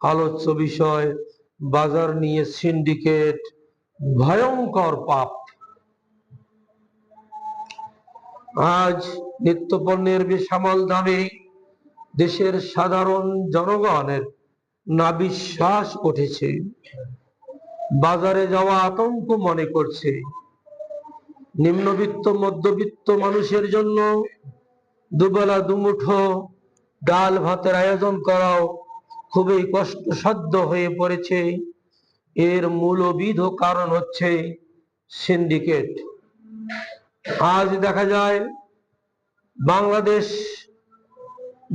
আলোচ্য বিষয় বাজার নিয়ে সিন্ডিকেট ভয়ঙ্কর পাপ। আজ নিত্যপণ্যের বেসামাল দামে দেশের সাধারণ জনগণের নাবিশ্বাস উঠেছে। বাজারে যাওয়া আতঙ্ক মনে করছে। নিম্নবিত্ত মধ্যবিত্ত মানুষের জন্য দুবেলা দুমুঠো ডাল ভাতের আয়োজন করাও খুবই কষ্টসাধ্য হয়ে পড়েছে। এর মূলবিধ কারণ হচ্ছে সিন্ডিকেট। আজ দেখা যায়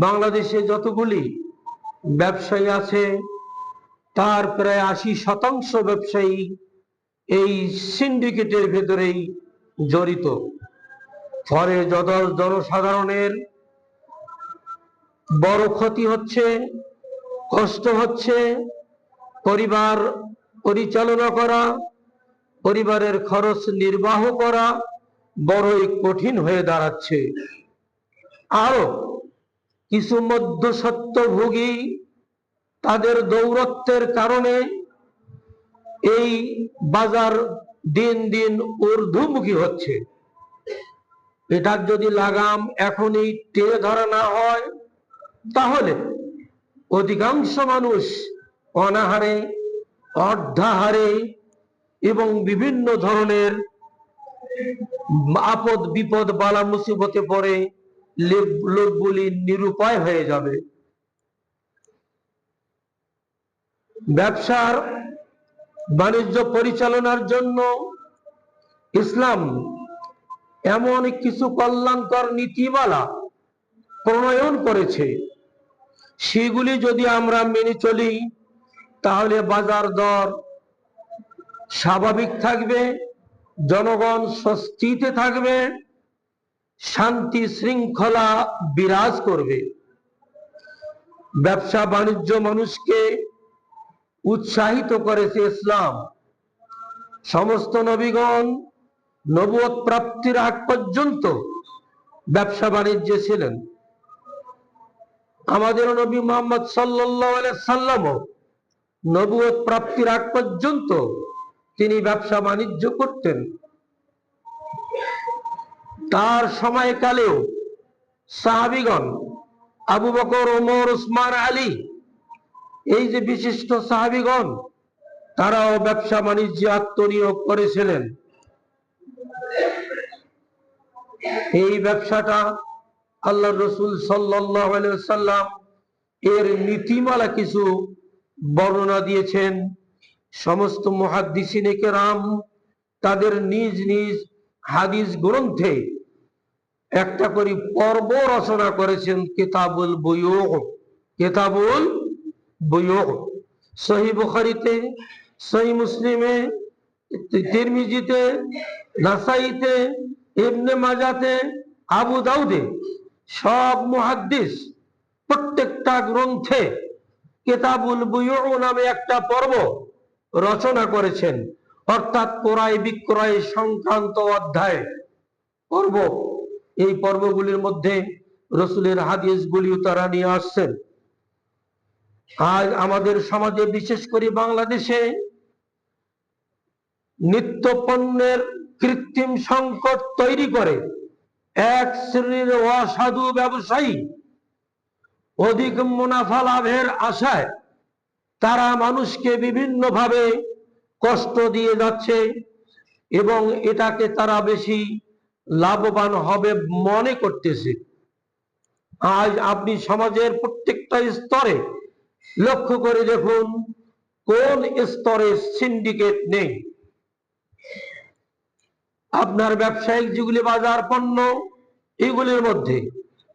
বাংলাদেশে যতগুলি ব্যবসায়ী আছে তার প্রায় ৮০% ব্যবসায়ী এই সিন্ডিকেটের ভেতরেই জড়িত। ফলে জনসাধারণের বড় ক্ষতি হচ্ছে, কষ্ট হচ্ছে। পরিবার পরিচালনা করা, পরিবারের খরচ নির্বাহ করা বড়ই কঠিন হয়ে দাঁড়াচ্ছে। আরো কিছু মধ্যস্বত্বভোগী তাদের দৌরত্বের কারণে এই বাজার দিন দিন ঊর্ধ্বমুখী হচ্ছে। এটার যদি লাগাম এখনই টেনে ধরা না হয় তাহলে অধিকাংশ মানুষ অনাহারে, অর্ধাহারে এবং বিভিন্ন ধরনের আপদ বিপদ বালা মুসিবতে পড়ে লোকগুলি নিরুপায় হয়ে যাবে। ব্যবসার বাণিজ্য পরিচালনার জন্য ইসলাম এমন কিছু কল্যাণকর নীতিমালা প্রণয়ন করেছে, সেগুলি যদি আমরা মেনে চলি তাহলে বাজার দর স্বাভাবিক থাকবে, জনগণ স্বস্তিতে থাকবে, শান্তি শৃঙ্খলা বিরাজ করবে। ব্যবসা বাণিজ্য মানুষকে উৎসাহিত করেছে ইসলাম। সমস্ত নবীগণ নবুয়ত প্রাপ্তির আগ পর্যন্ত ব্যবসা বাণিজ্যে ছিলেন। আমাদের নবী মুহাম্মদ সাল্লাল্লাহু আলাইহি সাল্লাম নবুয়ত প্রাপ্তির আগ পর্যন্ত তিনি ব্যবসা বাণিজ্য করতেন। তার সময়কালেও সাহাবীগণ আবু বকর, ওমর, উসমান, আলী, এই যে বিশিষ্ট সাহাবীগণ, তারাও ব্যবসা বাণিজ্যে আত্মনিয়োগ করেছিলেন। এই ব্যবসাটা আল্লাহ রসুল সাল্লাল্লাহু আলাইহি ওয়াসাল্লাম এর নীতিমালা কিছু বর্ণনা দিয়েছেন। সমস্ত মুহাদ্দিসিনে কেরাম তাদের নিজ নিজ হাদিস গ্রন্থে একটা করে পর্ব রচনা করেছেন। কিতাবুল বুয়ু, কিতাবুল বুয়ু সহিহ বুখারীতে, সহিহ মুসলিমে, তিরমিজিতে, নাসাইতে, ইবনে মাজাতে, আবু দাউদে সব মুহাদ্দিস প্রত্যেকটা গ্রন্থে কিতাবুল বুয়ু নামে একটা পর্ব রচনা করেছেন, অর্থাৎ ক্রয় বিক্রয় সংক্রান্ত অধ্যায় পর্ব। এই পর্বগুলির মধ্যে রসুলের হাদিসগুলিও তারা নিয়ে আসছেন। আজ আমাদের সমাজে, বিশেষ করে বাংলাদেশে, নিত্য পণ্যের কৃত্রিম সংকট তৈরি করে এক শ্রেণীর অসাধু ব্যবসায়ী অধিক মুনাফা লাভের আশায় তারা মানুষকে বিভিন্নভাবে কষ্ট দিয়ে যাচ্ছে এবং এটাকে তারা বেশি লাভবান হবে মনে করতেছে। আজ আপনি সমাজের প্রত্যেকটা স্তরে লক্ষ্য করে দেখুন, কোন স্তরে সিন্ডিকেট নেই? আপনার ব্যবসায়িক যেগুলি বাজার পণ্য, এগুলির মধ্যে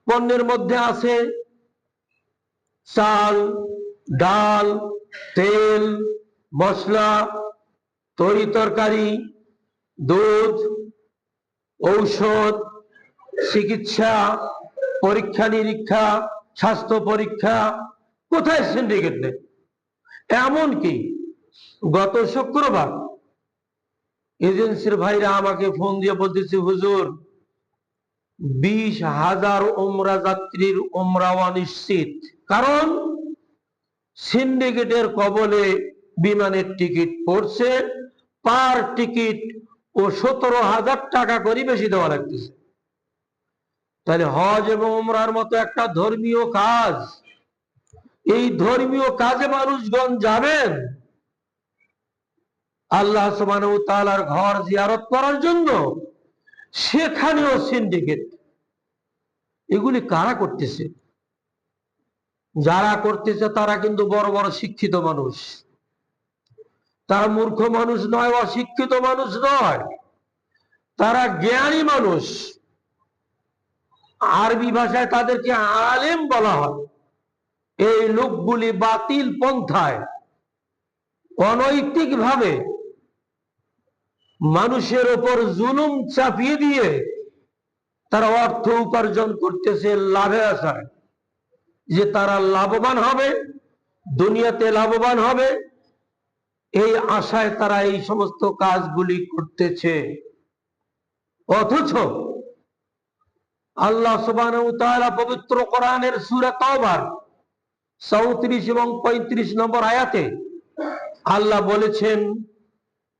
পণ্যের মধ্যে আছে চাল, ডাল, তেল, মশলা, তরি তরকারি, দুধ, ঔষধ, চিকিৎসা, পরীক্ষা নিরীক্ষা, স্বাস্থ্য পরীক্ষা। কোথায় সিন্ডিকেট নেই? এমনকি গত শুক্রবার এজেন্সির ভাইরা আমাকে ফোন দিয়ে বলতেছে, হুজুর 20,000 উমরা যাত্রীর উমরা অনিশ্চিত। কারণ সিন্ডিকেটের কবলে বিমানের টিকিট পড়ছে, পার টিকিট ও 17,000 টাকা করে বেশি দেওয়া লাগতেছে। তাহলে হজ এবং উমরার মতো একটা ধর্মীয় কাজ, এই ধর্মীয় কাজে মানুষগণ যাবেন আল্লাহ সুবহানাহু ওয়া তাআলার ঘর জিয়ারত করার জন্য, সেখানেও সিন্ডিকেট। এগুলি কারা করতেছে? যারা করতেছে তারা কিন্তু বড় বড় শিক্ষিত মানুষ, তারা মূর্খ মানুষ নয়, অশিক্ষিত মানুষ নয়, তারা জ্ঞানী মানুষ। আরবি ভাষায় তাদেরকে আলেম বলা হয়। এই লোকগুলি বাতিল পন্থায় অনৈতিক ভাবে মানুষের ওপর জুলুম চাপিয়ে দিয়ে তারা অর্থ উপার্জন করতেছে লাভে আসায়, যে তারা লাভবান হবে, দুনিয়াতে লাভবান হবে, এই আশায় তারা এই সমস্ত কাজগুলি করতেছে। অথচ আল্লাহ সুবহানাহু ওয়া তাআলা পবিত্র কোরআনের সূরা তাওবার 34 এবং 35 নম্বর আয়াতে আল্লাহ বলেছেন,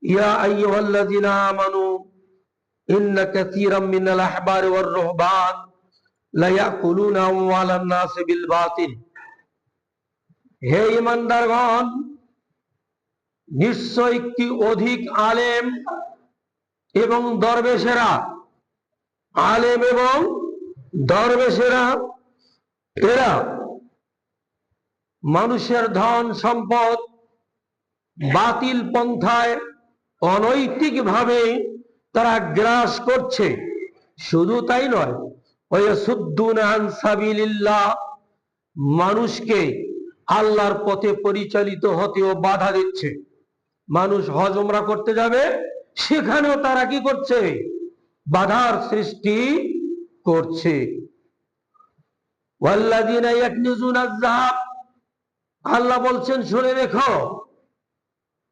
ইয়া আইয়ুহাল্লাযিনা আমানু ইন্না কাসীরাম মিনাল আহবারি ওয়ার রুহবান লা ইয়াকুলুনা আমওয়ালান নাস বিল বাতিল। হে ঈমানদারগণ, নিশ্চয় কি অধিক আলেম এবং দরবেশেরা, আলেম এবং দরবেশেরা এরা মানুষের ধন সম্পদ বাতিল পন্থায় অনৈতিক ভাবে তারা গ্রাস করছে। শুধু তাই নয়, ওয়াসুদ্দুনা আন সাবিলিল্লাহ, মানুষকে আল্লাহর পথে পরিচালিত হতেও বাধা দিচ্ছে। মানুষ হজ উমরা করতে যাবে, সেখানেও তারা কি করছে? বাধার সৃষ্টি করছে। ওয়াল্লাযিনা ইয়াকনিজুনা আয-যাহাব, আল্লাহ বলছেন শুনে রেখো,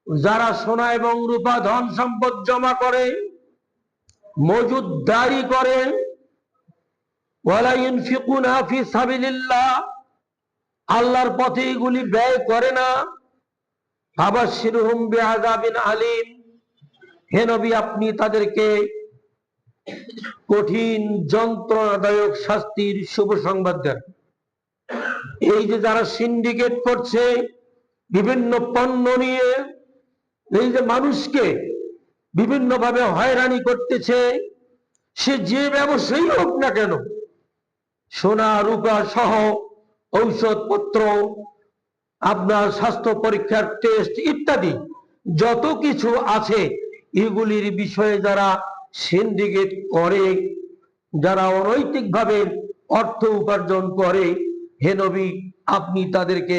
যারা সোনা এবং রূপা ধন সম্পদ জমা করে, মজুদদারি করে, ওয়ালা ইউনফিকুনা ফি সাবিলিল্লাহ, আল্লাহর পথে এগুলি ব্যয় করে না, ফাবাশশিরহুম বিআযাবিন আলীম, হে নবী আপনি তাদেরকে কঠিন যন্ত্রণাদায়ক শাস্তির শুভ সংবাদ দেন। এই যে যারা সিন্ডিকেট করছে বিভিন্ন পণ্য নিয়ে, এই যে মানুষকে বিভিন্ন ভাবে হয়রানি করতেছে, সে যে ব্যবসায়ী হোক না কেন, সোনা রূপা সহ ঔষধপত্র, আপনার স্বাস্থ্য পরীক্ষার টেস্ট ইত্যাদি যত কিছু আছে, এগুলির বিষয়ে যারা সিন্ডিকেট করে, যারা অনৈতিক ভাবে অর্থ উপার্জন করে, হে নবী আপনি তাদেরকে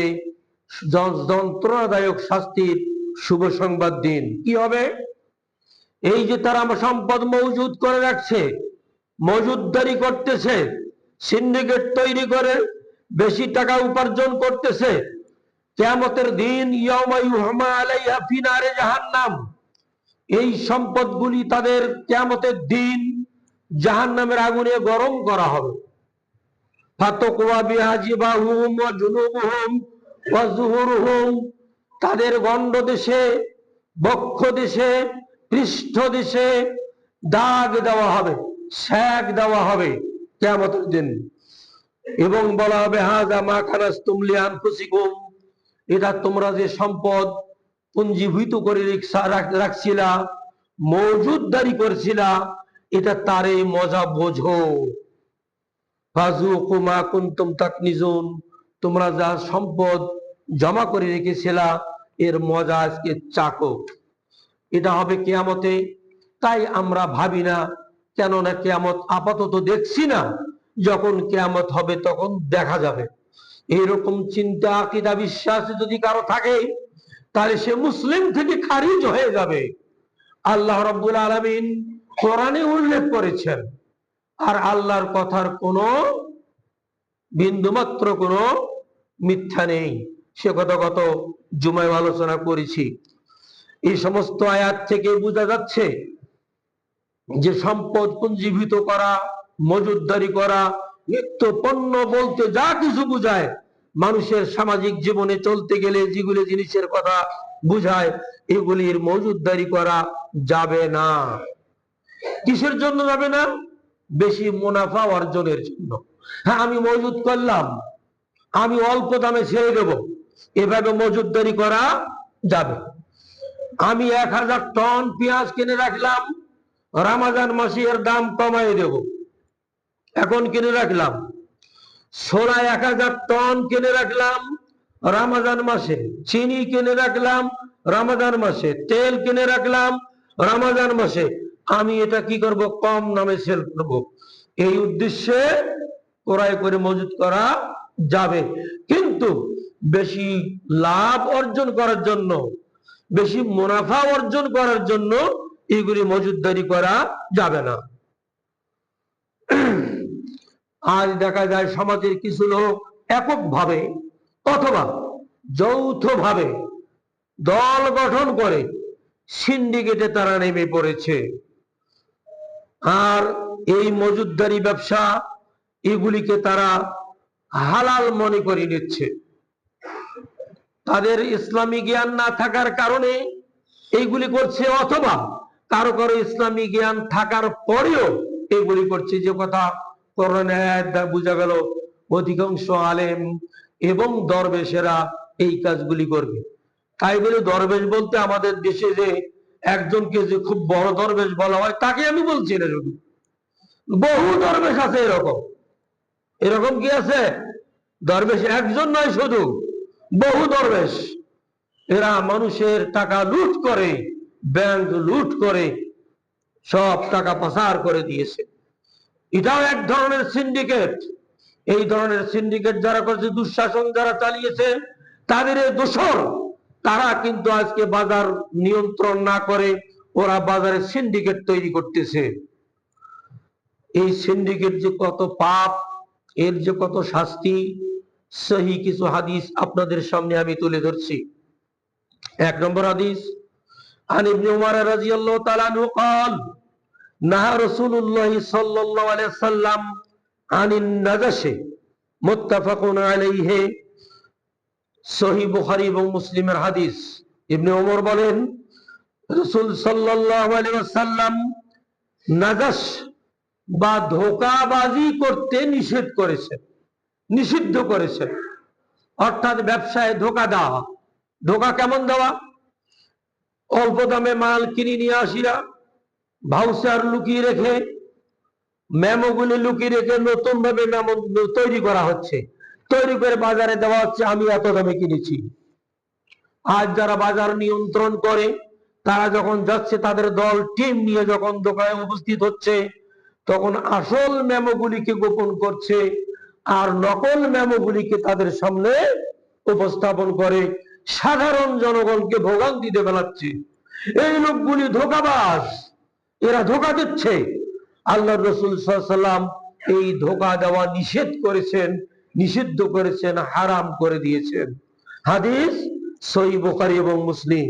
যন্ত্রণাদায়ক শাস্তির শুভ সংবাদ দিন। কি হবে? এই যে তারা সম্পদ মজুদ করে রাখছে, মজুদদারি করতেছে, সিন্ডিকেট তৈরি করে বেশি টাকা উপার্জন করতেছে, কিয়ামতের দিন ইয়াউমা ইউহমা আলাইহা ফি নারে জাহান্নাম, এই সম্পদগুলি তাদের কিয়ামতের দিন জাহান্নামের আগুনে গরম করা হবে। ফাতাকওয়া বিহা জিবাহুম ওয়া জুনুবুহুম ওয়া যুহুরুহুম, তাদের গণ্ড দেশে, বক্ষ দেশে, পৃষ্ঠ দেশে দাগ দেওয়া হবে, সেক দেওয়া হবে কিয়ামতের দিন। এবং বলা হবে, হাযা মা কানাসতুম লিআনফুসিকুম, এটা তোমরা যে সম্পদ পুঞ্জীভূত করে রাখছিলা, মজুদদারি করছিলা, এটা তারই মজা বোঝো। ফাযুকু মা কুনতুম তাকনিজুন, তোমরা যা সম্পদ জমা করে রেখেছিলা এর মজা আজকে চাকো। এটা হবে কিয়ামতে। তাই আমরা ভাবি না, কেননা কিয়ামত আপাতত দেখছি না, যখন কিয়ামত হবে তখন দেখা যাবে। এইরকম চিন্তা আকীদা বিশ্বাস যদি কারো থাকে, তাহলে সে মুসলিম থেকে খারিজ হয়ে যাবে। আল্লাহ রাব্বুল আলামিন কোরআনে উল্লেখ করেছেন, আর আল্লাহর কথার কোনো বিন্দুমাত্র কোনো মিথ্যা নেই। সে কথা গত জুমায় আলোচনা করেছি। এই সমস্ত আয়াত থেকে বোঝা যাচ্ছে যে সম্পদ পুঞ্জীভূত করা, মজুদদারি করা, নিত্য পণ্য বলতে যা কিছু বোঝায়, মানুষের সামাজিক জীবনে চলতে গেলে যেগুলি জিনিসের কথা বুঝায় এগুলির মজুদদারি করা যাবে না। কিসের জন্য যাবে না? বেশি মুনাফা অর্জনের জন্য। হ্যাঁ, আমি মজুদ করলাম, আমি অল্প দামে ছেড়ে দেব, এভাবে মজুদদারি করা যাবে। আমি 1000 টন পেঁয়াজ কিনে রাখলাম, রমজান মাসে এর দাম কমাই দেব। এখন কিনে রাখলাম ছোলা 1000 টন কিনে রাখলাম রমজান মাসে, চিনি কিনে রাখলাম রমজান মাসে, তেল কিনে রাখলাম রমজান মাসে, আমি এটা কি করব? কম দামে সেল করব। এই উদ্দেশ্যে ক্রয় করে মজুদ করা যাবে, কিন্তু বেশি লাভ অর্জন করার জন্য, বেশি মুনাফা অর্জন করার জন্য এগুলি মজুদদারি করা যাবে না। আজ দেখা যায় সমাজের কিছু লোক এককভাবে অথবা যৌথভাবে দল গঠন করে সিন্ডিকেটে তারা নেমে পড়েছে, আর এই মজুদদারি ব্যবসা এগুলিকে তারা হালাল মনে করে নিচ্ছে। তাদের ইসলামী জ্ঞান না থাকার কারণে এইগুলি করছে, অথবা কারো কারো ইসলামী জ্ঞান থাকার পরেও এগুলি করছে। যে কথা বোঝা গেল অধিকাংশ আলেম এবং দরবেশেরা এই কাজগুলি করবে। তাই বলে দরবেশ বলতে আমাদের দেশে যে একজনকে যে খুব বড় দরবেশ বলা হয় তাকে আমি বলছি না, শুধু বহু দরবেশ আছে। এরকম এরকম কি আছে? দরবেশ একজন নয়, শুধু বহু দরবেশ। এরা মানুষের টাকা লুট করে, ব্যাংক লুট করে সব টাকা পাচার করে দিয়েছে। এটাও এক ধরনের সিন্ডিকেট। এই ধরনের সিন্ডিকেট যারা করেছে, দুঃশাসন যারা চালিয়েছে, তাদের দোষর। তারা কিন্তু আজকে বাজার নিয়ন্ত্রণ না করে ওরা বাজারে সিন্ডিকেট তৈরি করতেছে। এই সিন্ডিকেট যে কত পাপ, এর যে কত শাস্তি, সহি কিছু হাদিস আপনাদের সামনে আমি তুলে ধরছি। 1 নম্বর হাদিস, আন ইবনে উমর রাদিয়াল্লাহু তাআলা আনহু قال নাহা রাসূলুল্লাহ সাল্লাল্লাহু আলাইহি ওয়াসাল্লাম আনিন নাজাশি, মুত্তাফাকুন আলাইহি, সহিহ বুখারী এবং মুসলিমের হাদিস। ইবনে উমর বলেন, রাসূল সাল্লাল্লাহু আলাইহি ওয়াসাল্লাম নাজাশ বা ধোঁকাবাজি করতে নিষেধ করেছেন, নিষিদ্ধ করেছেন। অর্থাৎ ব্যবসায় ধোঁকা দেওয়া। ধোঁকা কেমন দেওয়া? অল্প দামে মাল কিনে নিয়ে আসিরা ভাউচার লুকিয়ে রেখে, মেমোগুলি লুকিয়ে রেখে নতুন ভাবে মেমো তৈরি করা হচ্ছে, তৈরি করে বাজারে দেওয়া হচ্ছে, আমি এত দামে কিনেছি। আজ যারা বাজার নিয়ন্ত্রণ করে তারা যখন যাচ্ছে, তাদের দল টিম নিয়ে যখন দোকানে উপস্থিত হচ্ছে, তখন আসল মেমোগুলিকে গোপন করছে আর নকল মেমোগুলিকে তাদের সামনে উপস্থাপন করে সাধারণ জনগণকে ভোগান্তিতে ফেলাচ্ছে। এই লোকগুলি ধোঁকাবাজ, এরা ধোঁকা দিচ্ছে। আল্লাহ রাসূল সাল্লাল্লাহু আলাইহি ওয়াসাল্লাম এই ধোঁকা দেওয়া নিষেধ করেছেন, নিষিদ্ধ করেছেন, হারাম করে দিয়েছেন। হাদিস সহিহ বুখারী এবং মুসলিম।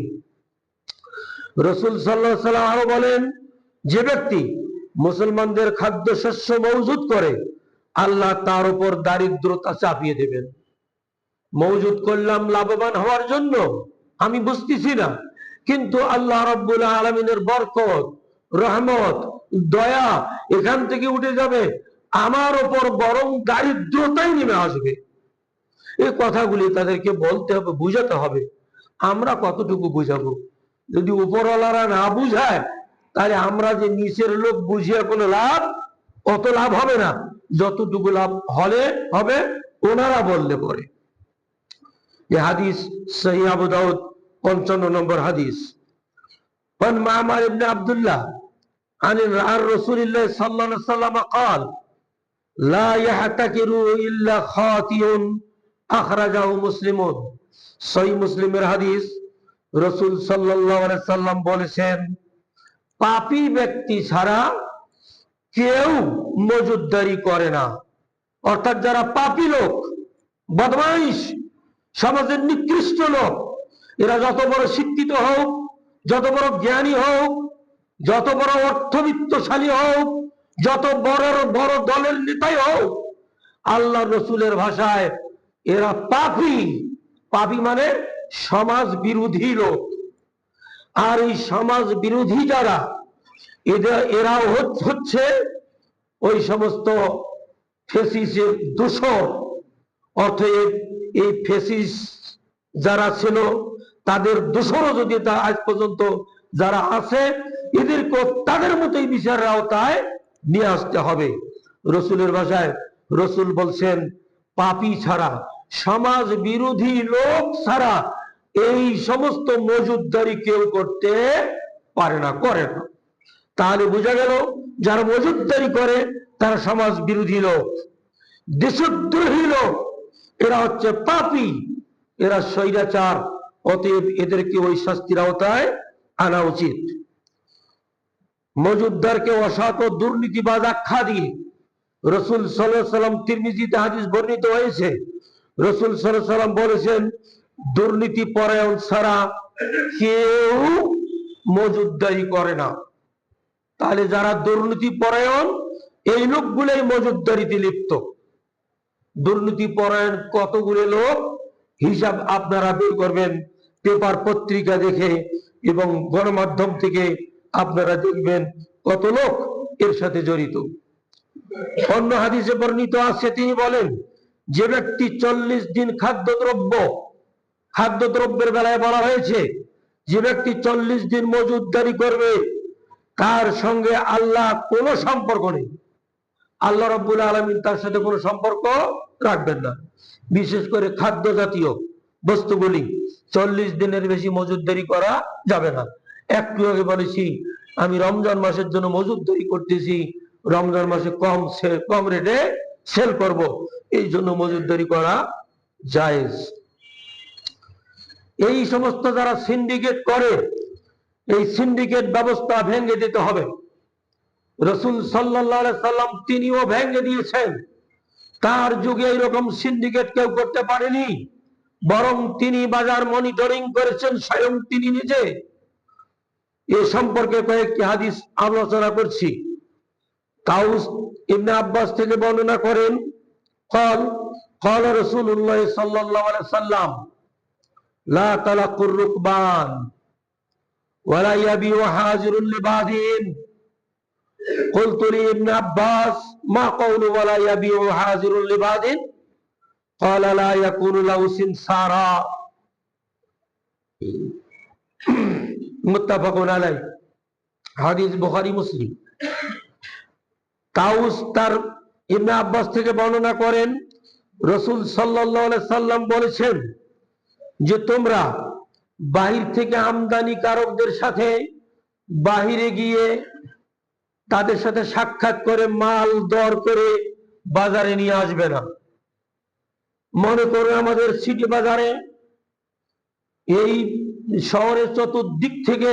রাসূল সাল্লাল্লাহু আলাইহি ওয়াসাল্লাম আরো বলেন, যে ব্যক্তি মুসলমানদের খাদ্যশস্য মজুদ করে আল্লাহ তার উপর দারিদ্রতা চাপিয়ে দেবেন। মজুদ করলাম লাভবান হওয়ার জন্য, আমি বুঝতেছি না, কিন্তু আল্লাহ রাব্বুল আলামিনের বরকত, রহমত, দয়া এখান থেকে উঠে যাবে, আমার উপর বরং দারিদ্রতাই নেমে আসবে। এই কথাগুলি তাদেরকে বলতে হবে, বুঝাতে হবে। আমরা কতটুকু বুঝাবো? যদি উপরওয়ালারা না বুঝায়, তাহলে আমরা যে নিচের লোক বুঝিয়ে কোনো লাভ, অত লাভ হবে না। যতটুকু লাভ হলে হবে ওনারা বললে পরে। এই হাদিস সহিহ আবু দাউদ 55 নম্বর হাদিস। عن معمر بن عبد الله عن رسول الله صلى الله عليه وسلم قال لا يحتكر إلا خاطئ أخرجه مسلم। সহিহ মুসলিমের হাদিস। রাসূল সাল্লাল্লাহু আলাইহি সাল্লাম বলেছেন, পাপী ব্যক্তি ছাড়া কেউ মজুদদারি করে না। অর্থাৎ যারা পাপী লোক, বদমাইশ, সমাজের নিকৃষ্ট লোক, এরা যত বড় শিক্ষিত হোক, যত বড় জ্ঞানী হোক, যত বড় অর্থবিত্তশালী হোক, যত বড় বড় দলের নেতাই হোক, আল্লাহ রসুলের ভাষায় এরা পাপী। পাপী মানে সমাজ বিরোধী লোক। আর এই সমাজ বিরোধী যারা, এরাও হচ্ছে ওই সমস্ত ফেসিসের দোসর। অতএব এই ফেসিস যারা ছিল তাদের দোসরও যদি আজ পর্যন্ত যারা আছে, এদেরকে তাদের মতোই বিচারের আওতায় নিয়ে আসতে হবে। রসুলের ভাষায় রসুল বলছেন, পাপী ছাড়া, সমাজ বিরোধী লোক ছাড়া এই সমস্ত মজুদদারি কেউ করতে পারে না, করে না। তাহলে বোঝা গেল যারা মজুদদারি করে তারা সমাজ বিরোধী লোক, দেশদ্রোহী লোক, এরা হচ্ছে পাপী, এরা স্বৈরাচার। অতএব এদেরকে ওই শাস্তির আওতায় আনা উচিত। মজুদদারকে অসৎ ও দুর্নীতিবাজ আখ্যা দিয়ে রসুল সাল্লাল্লাহু আলাইহি ওয়াসাল্লাম, তিরমিজিতে হাদিস বর্ণিত হয়েছে, রসুল সাল্লাল্লাহু আলাইহি ওয়াসাল্লাম বলেছেন, দুর্নীতি পরায়ণ ছাড়া কেউ মজুদদারি করে না। তাহলে যারা দুর্নীতি পরায়ণ, এই লোকগুলোই মজুদদারিতে লিপ্ত। দুর্নীতি পরায়ণ কতগুলো লোক, হিসাব আপনারা বের করবেন পেপার পত্রিকা দেখে, এবং গণমাধ্যম থেকে আপনারা দেখবেন কত লোক এর সাথে জড়িত। অন্য হাদিসে বর্ণিত আছে, তিনি বলেন, যে ব্যক্তি 40 দিন খাদ্যদ্রব্যের বেলায় বলা হয়েছে, যে ব্যক্তি 40 দিন মজুদদারি করবে তার সঙ্গে আল্লাহ কোনো সম্পর্ক নেই। আল্লাহ রাব্বুল আলামিন তার সাথে কোনো সম্পর্ক রাখবেন না। বিশেষ করে খাদ্য জাতীয় বস্তুগুলি 40 দিনের বেশি মজুদদারি করা যাবে না। একটু আগে বলেছি, আমি রমজান মাসের জন্য মজুদদারি করতেছি, রমজান মাসে কম রেটে সেল করব, এই জন্য মজুদদারি করা জায়েজ। এই সমস্ত যারা সিন্ডিকেট করে, এই সিন্ডিকেট ব্যবস্থা ভেঙে দিতে হবে। রসুল সাল্লাল্লাহু আলাইহি সাল্লাম তিনিও ভেঙে দিয়েছেন। তার যুগে এইরকম সিন্ডিকেট কেউ করতে পারেনি, বরং তিনি বাজার মনিটরিং করেছেন স্বয়ং তিনি নিজে। এ সম্পর্কে কয়েকটি হাদিস আলোচনা করছি। তাউস ইবনে আব্বাস থেকে বর্ণনা করেন, قال رسول الله صلى الله عليه وسلم لا تلقوا الركبان ولا يبيع حاضر لباد। قلت لابن عباس ما قول ولا يبيع حاضر لباد؟ قال لا يكون له سمسارا মুত্তাফাকুন আলাইহি। হাদিস বুখারী মুসলিম। তাউস তার ইবনে আব্বাস থেকে বর্ণনা করেন, রাসূল সাল্লাল্লাহু আলাইহি সাল্লাম বলেছেন যে তোমরা বাহির থেকে আমদানিকারকদের সাথে বাহিরে গিয়ে তাদের সাথে সাক্ষাৎ করে মাল দর করে বাজারে নিয়ে আসবে না। মনে করো আমাদের সিটি বাজারে এই শহরের চতুর্দিক থেকে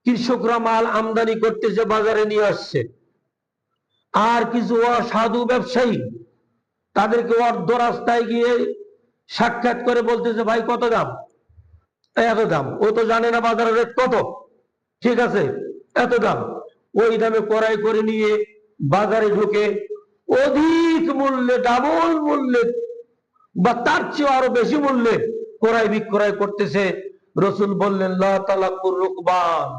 কৃষকরা মাল আমদানি করতেছে, বাজারে নিয়ে আসছে, আর কিছু অসাধু ব্যবসায়ী তাদেরকে অর্ধ রাস্তায় গিয়ে সাক্ষাৎ করে বলতেছে, ভাই কত দাম? এত দাম। ও তো জানে না বাজারের রেট কত, ঠিক আছে, এত দাম। ওই দামে ক্রয় করে নিয়ে বাজারে ঢুকে অধিক মূল্যে, ডাবল মূল্যে বা তার চেয়ে আরো বেশি মূল্যে ক্রয় বিক্রয় করতেছে। রসুল বললেন, লা তালাকুর রুকবান,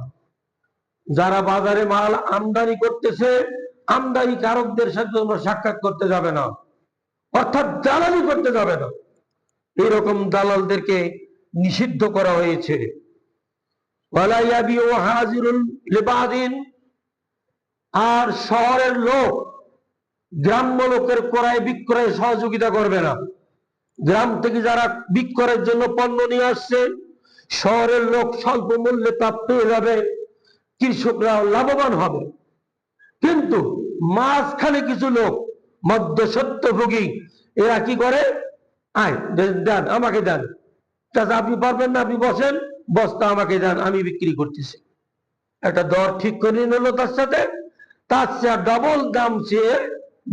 যারা বাজারে মাল আমদানি করতেছে, আমদানি কারকদের সাথে তোমরা সাক্ষাৎ করতে যাবে না, অর্থাৎ দালালি করতে যাবে না। এরকম দালালদেরকে নিষিদ্ধ করা হয়েছে। ওয়ালা ইয়াবিউ হাজিরুল লিবাদিন, আর শহরের লোক গ্রাম্য লোকের ক্রয় বিক্রয়ে সহযোগিতা করবে না। গ্রাম থেকে যারা বিক্রয়ের জন্য পণ্য নিয়ে আসছে, শহরের লোক স্বল্প মূল্যে তা পেয়ে যাবে, কৃষকরা লাভবান হবে। কিন্তু মাঝখানে কিছু লোক মধ্যস্বত্বভোগী, এরা কি করে, আয় দেন, আমাকে দেন, চাচা আপনি পারবেন না, আপনি বসেন, বস্তা আমাকে দেন, আমি বিক্রি করতেছি। একটা দর ঠিক করে নিল তার সাথে, তার চেয়ে ডবল দাম চেয়ে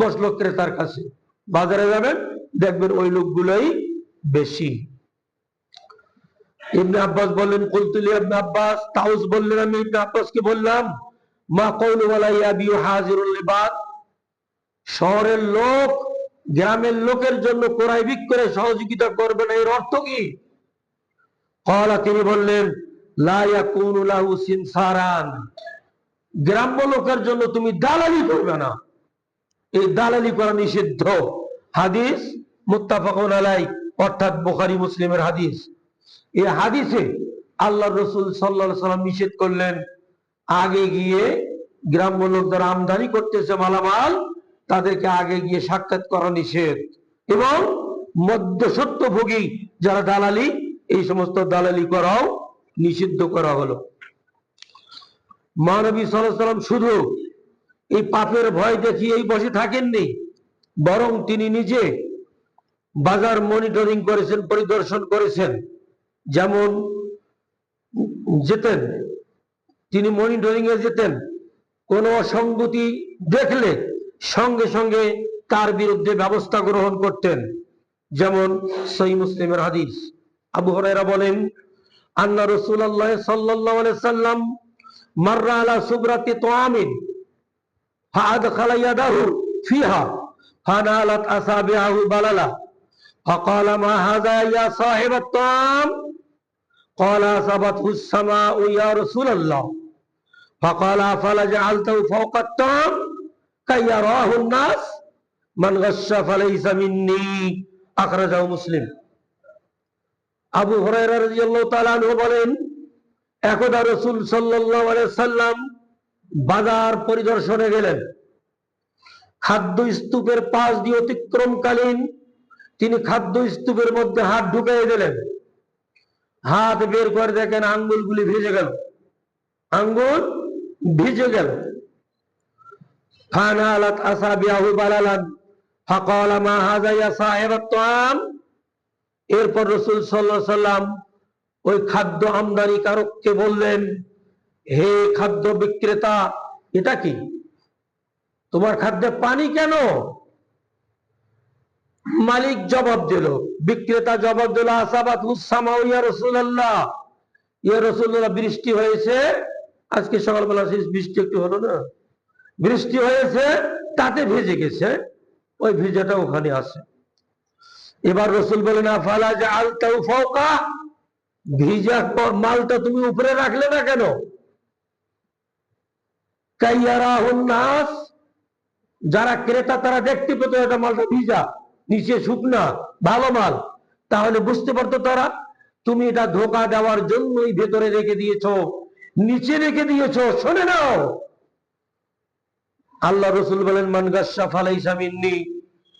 বসলো ক্রেতার কাছে। বাজারে যাবেন, দেখবেন ওই লোকগুলোই বেশি। ইবনে আব্বাস বললেন, কুলতু লি ইবনে আব্বাস, তাউস বললেন, আমি ইবনে আব্বাসকে বললাম, মা কওলু ওয়ালা ইয়াবিউ হাজিরুল লিবাদ, শহরের লোক গ্রামের লোকের জন্য ক্রয় বিক্রয়ে সহযোগিতা করবে না, এর অর্থ কি? তিনি বললেন, লা ইয়াকুনু লাহু সিনসারান, গ্রাম্য লোকের জন্য তুমি দালালি করবে না, এই দালালি করা নিষিদ্ধ। হাদিস মুত্তাফাকুন আলাইহি, অর্থাৎ বুখারী মুসলিমের হাদিস। এই হাদিসে আল্লাহ রসুল সাল্লাল্লাহু আলাইহি ওয়াসাল্লাম নিষেধ করলেন, আগে গিয়ে গ্রাম্য লোক যারা আমদানি করতেছে মালামাল, তাদেরকে আগে গিয়ে সাক্ষাৎ করা নিষেধ। এবং মধ্যস্বত্বভোগী যারা দালালি, এই সমস্ত দালালি করাও নিষিদ্ধ করা হলো। মহানবী সাল্লাল্লাহু আলাইহি ওয়াসাল্লাম শুধু এই পাপের ভয় দেখিয়েই বসে থাকেননি, বরং তিনি নিজে বাজার মনিটরিং করেছেন, পরিদর্শন করেছেন। যেমন যেতেন, তিনি মনিটরিং এ যেতেন, কোন অসঙ্গতি দেখলে সঙ্গে সঙ্গে তার বিরুদ্ধে ব্যবস্থা গ্রহণ করতেন। যেমন সহিহ মুসলিমের হাদিস, আবু হুরায়রা বলেন, আন্না রাসূলুল্লাহ সাল্লাল্লাহু আলাইহি ওয়াসাল্লাম মাররা আলা সুবরাতি তুআমিন ফাআদখালা ইয়াদাহু ফিহা ফানালাত আসাবিহু বালালা ফাকালা মা হাযা ইয়া সাহিবাত তুআম ক্বালা আসাবাতহু আস-সামাউ ইয়া রাসূলুল্লাহ ফাকালা ফালা জাআলতাহু ফাওকা আত-তুআম কাইয়ারাহু আন-নাস মান গাশশা ফালাইসা মিন্নী, আখরাজাহু মুসলিম। আবু হুরায়রা রাদিয়াল্লাহু তাআলা আনহু বলেন, একদা রাসূল সাল্লাল্লাহু আলাইহি ওয়াসাল্লাম বাজার পরিদর্শনে গেলেন। খাদ্য স্তূপের পাশ দিয়ে অতিক্রমকালীন তিনি খাদ্য স্তূপের মধ্যে হাত ঢুকিয়ে দিলেন। হাত বের করে দেখেন আঙ্গুলগুলি ভিজে গেল, আঙ্গুল ভিজে গেল। ফানালাত আসাবিহু বালালান ফাকালা মা হাযা ইয়া সাহিবাত তুআম। এরপর রাসূল সাল্লাল্লাহু আলাইহি ওয়াসাল্লাম ওই খাদ্য আমদানিকারককে বললেন, হে খাদ্য বিক্রেতা, এটা কি? তোমার খাদ্যে পানি কেন? মালিক জবাব দিল, বিক্রেতা জবাব দিল, আসাবাতহুস সামাউ ইয়া রাসূলুল্লাহ, ইয়া রাসূলুল্লাহ, বৃষ্টি হয়েছে আজকে সকালবেলা, বৃষ্টি একটু হলো না, বৃষ্টি হয়েছে তাতে ভিজে গেছে, ওই ভিজাটা ওখানে আছে। এবার রাসূল বলেন, আফালা জাআলতাহু ফাওকা, ভিজা মালটা তুমি উপরে রাখলে না কেন? কাইয়ারাহুন নাস, যারা ক্রেতা তারা দেখতে পেত এটা মালটা ভিজা, নিচে শুকনা, ভালো মাল, তাহলে বুঝতে পারতো তারা তুমি এটা ধোঁকা দেওয়ার জন্যই ভেতরে রেখে দিয়েছো, নিচে রেখে দিয়েছো। শুনে নাও, আল্লাহ রসুল বলেন, মান গাশশা ফালাইসা মিন্নী,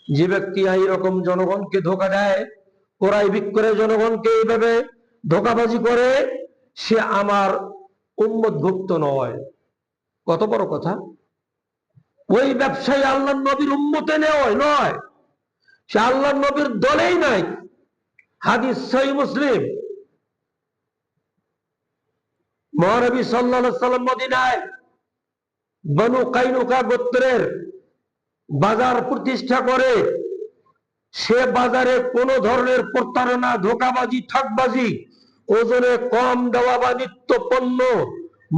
যে ব্যক্তি এইরকম জনগণকে ধোঁকা দেয়, ক্রয় বিক্রয় জনগণকে এইভাবে ধোঁকাবাজি করে, সে আমার উম্মতভুক্ত নয়। কত বড় কথা! ওই ব্যবসায়ী আল্লাহর নবীর উম্মতে নয়, সে আল্লাহর নবীর দলেই নাই। হাদিস সহিহ মুসলিম। মহানবী সাল্লাল্লাহু আলাইহি ওয়াসাল্লাম মদিনায় বনু কাইনুকা গোত্রের বাজার প্রতিষ্ঠা করে, সে বাজারে কোন ধরনের প্রতারণা, ধোঁকাবাজি, ঠকবাজি, ওজনে কম দেওয়া বা নিত্য পণ্য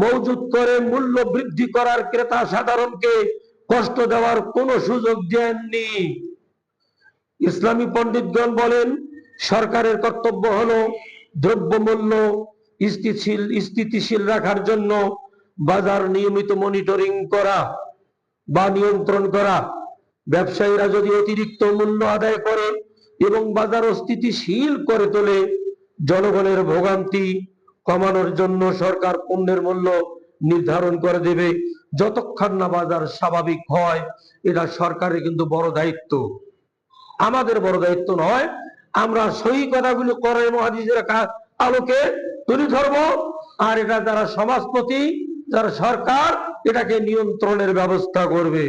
মজুদ করে মূল্য বৃদ্ধি করার, ক্রেতা সাধারণকে কষ্ট দেওয়ার কোনো সুযোগ দেননি। ইসলামী পণ্ডিতগণ বলেন, সরকারের কর্তব্য হলো দ্রব্যমূল্য স্থিতিশীল রাখার জন্য বাজার নিয়মিত মনিটরিং করা বা নিয়ন্ত্রণ করা। ব্যবসায়ীরা যদি অতিরিক্ত মূল্য আদায় করে এবং বাজার অস্থিতিশীল করে তোলে, জনগণের ভোগান্তি কমানোর জন্য সরকার পণ্যের মূল্য নির্ধারণ করে দেবে। যতক্ষণ না বাজার স্বাভাবিক হয়, এটা সরকারের কিন্তু বড় দায়িত্ব, আমাদের বড় দায়িত্ব নয়। আমরা সহি কথাগুলো কোরআন ও হাদিসের আলোকে তুলে ধরবো, আর এটা যারা সমাজপতি, যারা সরকার, এটাকে নিয়ন্ত্রণের ব্যবস্থা করবে।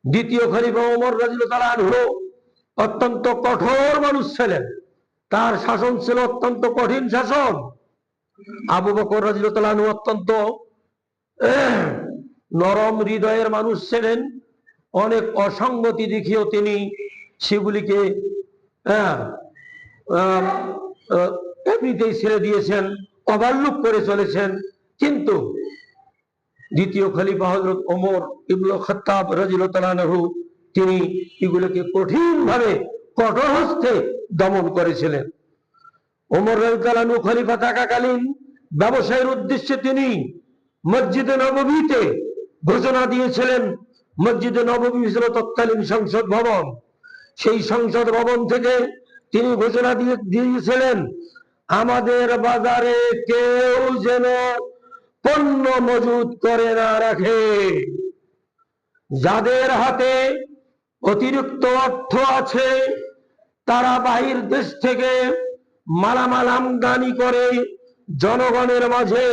দ্বিতীয় খলিফা ওমর রাদিয়াল্লাহু তাআলা আনহু অত্যন্ত কঠোর মানুষ ছিলেন, তার শাসন ছিল অত্যন্ত কঠিন শাসন। আবু বকর রাদিয়াল্লাহু তাআলা আনহু অত্যন্ত নরম হৃদয়ের মানুষ ছিলেন। অনেক অসঙ্গতি দেখিয়েও তিনি সেগুলিকে এমনিতেই ছেড়ে দিয়েছেন, ওভারলুক করে চলেছেন। কিন্তু দ্বিতীয় খলিফা হযরত ওমর ইবনে খাত্তাব রাদিয়াল্লাহু তাআলা আনহু তিনি এগুলোকে কঠিনভাবে কঠোর হস্তে দমন করেছিলেন। ওমর রাদিয়াল্লাহু আনহু খলিফা থাকাকালীন ব্যবসায়ের উদ্দেশ্যে তিনি মসজিদে নববীতে ঘোষণা দিয়েছিলেন। মসজিদে নববী ছিল তৎকালীন সংসদ ভবন। সেই সংসদ ভবন থেকে তিনি ঘোষণা দিয়েছিলেন, আমাদের বাজারে কেউ যেন পণ্য মজুত করে না রাখে। যাদের হাতে অতিরিক্ত অর্থ আছে তারা বাহির দেশ থেকে মালামাল আমদানি করে জনগণের মাঝে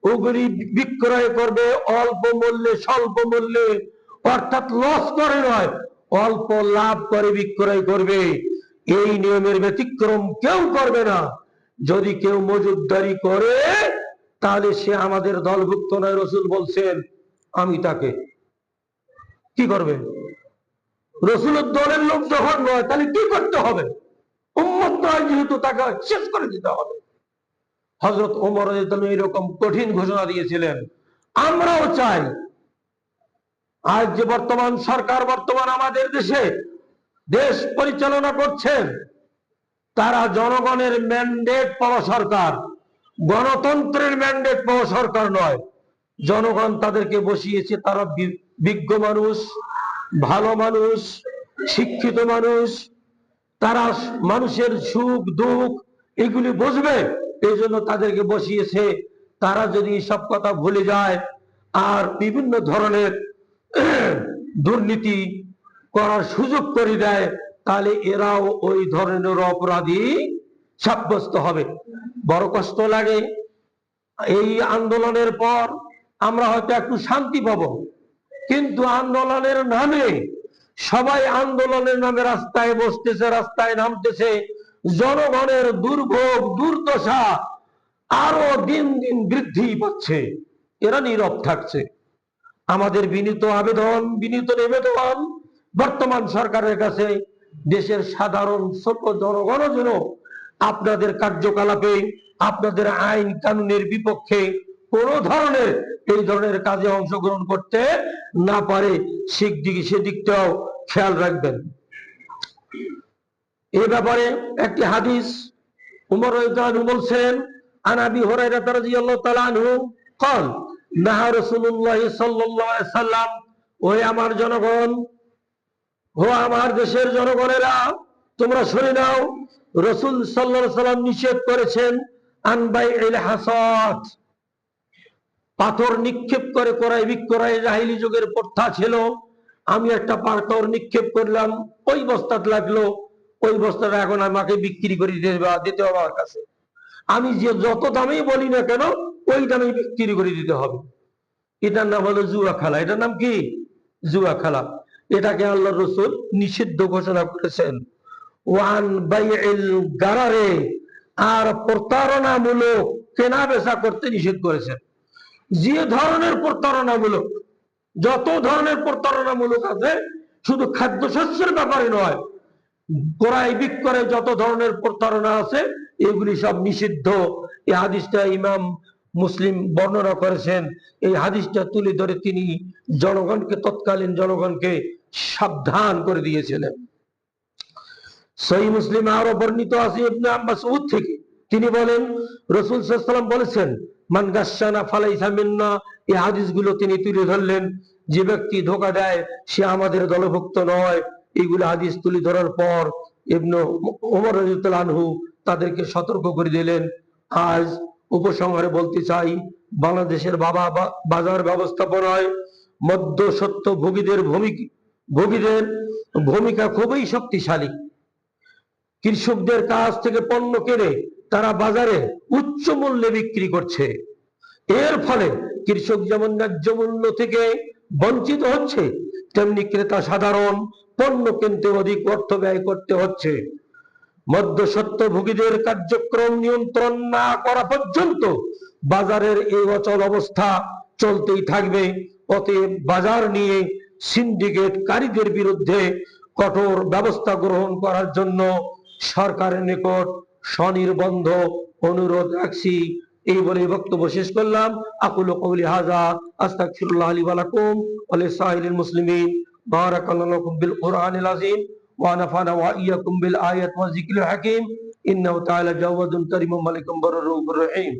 ওগুলি বিক্রয় করবে অল্প মূল্যে, স্বল্প মূল্যে, অর্থাৎ লস করে নয়, অল্প লাভ করে বিক্রয় করবে। এই নিয়মের ব্যতিক্রম কেউ করবে না। যদি কেউ মজুতদারি করে তাহলে সে আমাদের দলভুক্ত নয়। রসুল বলছেন, আমি তাকে কি করবে? রসুলের দলের লোক যখন নয় তাহলে কি করতে হবে? উম্মত নয় যেহেতু, তাকে শেষ করে দিতে হবে। হযরত ওমর রাদিয়াল্লাহু আনহু এরকম কঠিন ঘোষণা দিয়েছিলেন। আমরাও চাই আজ যে বর্তমান সরকার আমাদের দেশে দেশ পরিচালনা করছেন, তারা জনগণের ম্যান্ডেট পাওয়া সরকার, গণতন্ত্রের ম্যান্ডেট পাওয়া সরকার নয়। জনগণ তাদেরকে বসিয়েছে, তারা বিজ্ঞ মানুষ, ভালো মানুষ, শিক্ষিত মানুষ, তারা মানুষের সুখ দুঃখ এগুলি বুঝবে, এই জন্য তাদেরকে বসিয়েছে। তারা যদি সব কথা ভুলে যায় আর বিভিন্ন ধরনের দুর্নীতি করার সুযোগ করে দেয়, তাহলে এরাও ওই ধরনের অপরাধী সাব্যস্ত হবে। বড় কষ্ট লাগে। এই আন্দোলনের পর আমরা হয়তো একটু শান্তি পাবো, কিন্তু আন্দোলনের নামে সবাই আন্দোলনের নামে রাস্তায় বসতেছে, রাস্তায় নামতেছে। জনগণের দুর্ভোগ দুর্দশা আরো দিন দিন বৃদ্ধি পাচ্ছে, এরা নীরব থাকছে। আমাদের বিনীত আবেদন, বিনীত নিবেদন বর্তমান সরকারের কাছে, দেশের সাধারণ ছোট জনগণ যেন আপনাদের কার্যকলাপে, আপনাদের আইন কানুনের বিপক্ষে কোন ধরনের এই ধরনের কাজে অংশগ্রহণ করতে না পারে, সেদিকটাও খেয়াল রাখবেন। এই ব্যাপারে একটি হাদিস উমর রাদিয়াল্লাহু আনহু বলছেন, আন আবি হুরায়রা রাদিয়াল্লাহু তাআলা আনহু قال নাহা রাসূলুল্লাহ সাল্লাল্লাহু আলাইহি সাল্লাম, ওই আমার জনগণ, ও আমার দেশের জনগণেরা, তোমরা শুনে নাও, রাসূল সাল্লাল্লাহু আলাইহি সাল্লাম নিষেধ করেছেন আন বাইইল হাসাত, পাথর নিক্ষেপ করে ক্রয় বিক্রয়। জাহিলি যুগের প্রথা ছিল, আমি একটা পাথর নিক্ষেপ করলাম, ওই বস্তাত লাগলো, ওই বস্তাটা এখন আমাকে বিক্রি করে দিতে হবে আমার কাছে। আমি যে যত দামেই বলি না কেন ওই দামে বিক্রি করে দিতে হবে। এটার নাম হলো জুয়া খেলা। এটার নাম কি? জুয়া খেলা। এটাকে আল্লাহ রাসূল নিষিদ্ধ ঘোষণা করেছেন। ওয়ান বাইইল গারারে, আর প্রতারণামূলক কেনা বেচা করতে নিষেধ করেছেন। যে ধরনের প্রতারণামূলক, যত ধরনের প্রতারণামূলক আছে, শুধু খাদ্যশস্যের ব্যাপারে নয়, ক্রয় বিক্রয় যত ধরনের প্রতারণা আছে এগুলি সব নিষিদ্ধ। এই হাদিসটা ইমাম মুসলিম বর্ণনা করেছেন। এই হাদিসটা তুলে ধরে তিনি তৎকালীন জনগণকে সাবধান করে দিয়েছিলেন। সহিহ মুসলিম আরো বর্ণিত আছে ইবনে মাসউদ থেকে, তিনি বলেন, রাসূল সাল্লাল্লাহু আলাইহি ওয়াসাল্লাম বলেছেন, মান গাশশানা ফালাইসা মিন্না। এই হাদিসগুলো তিনি তুলে ধরলেন। যে ব্যক্তি ধোঁকা দেয় সে আমাদের দলভুক্ত নয়। এইগুলো হাদিস তুলে ধরার পর ইবনে ওমর রাদিয়াল্লাহু আনহু তাদেরকে সতর্ক করে দিলেন। আজ উপসংহারে বলতে চাই, বাংলাদেশের বাজার ব্যবস্থাপনায় মধ্যস্বত্ব ভোগীদের ভূমিকা খুবই শক্তিশালী। কৃষকদের কাছ থেকে পণ্য কিনে তারা বাজারে উচ্চ মূল্যে বিক্রি করছে। এর ফলে কৃষক যেমন ন্যায্য মূল্য থেকে বঞ্চিত হচ্ছে, তেমনি ক্রেতা সাধারণ পণ্য কিনতে অধিক অর্থ ব্যয় করতে হচ্ছে। মধ্যস্বত্ব ভোগীদের কার্যক্রম নিয়ন্ত্রণ না করা পর্যন্ত বাজারের এই অচল অবস্থা চলতেই থাকবে। অতএব বাজার নিয়ে সিন্ডিকেটকারীদের বিরুদ্ধে কঠোর ব্যবস্থা গ্রহণ করার জন্য সরকারের নিকট স্বনির্বন্ধ অনুরোধ রাখছি। এই বলে বক্তব্য শেষ করলাম। আকুলু কওলি হাযা আস্তাগফিরুল্লাহ লি ওয়া লাকুম ওয়া লিসাইরিল মুসলিমিন। বারাকাল্লাহু লাকুম বিল কুরআনিল আযীম ওয়া নাফা'না ওয়া ইয়্যাকুম বিল আয়াতি ওয়া যিকরিল হাকীম ইন্নাহু তাআলা জাওয়াদুন কারীমুম মালিকুম বাররুর রহিম।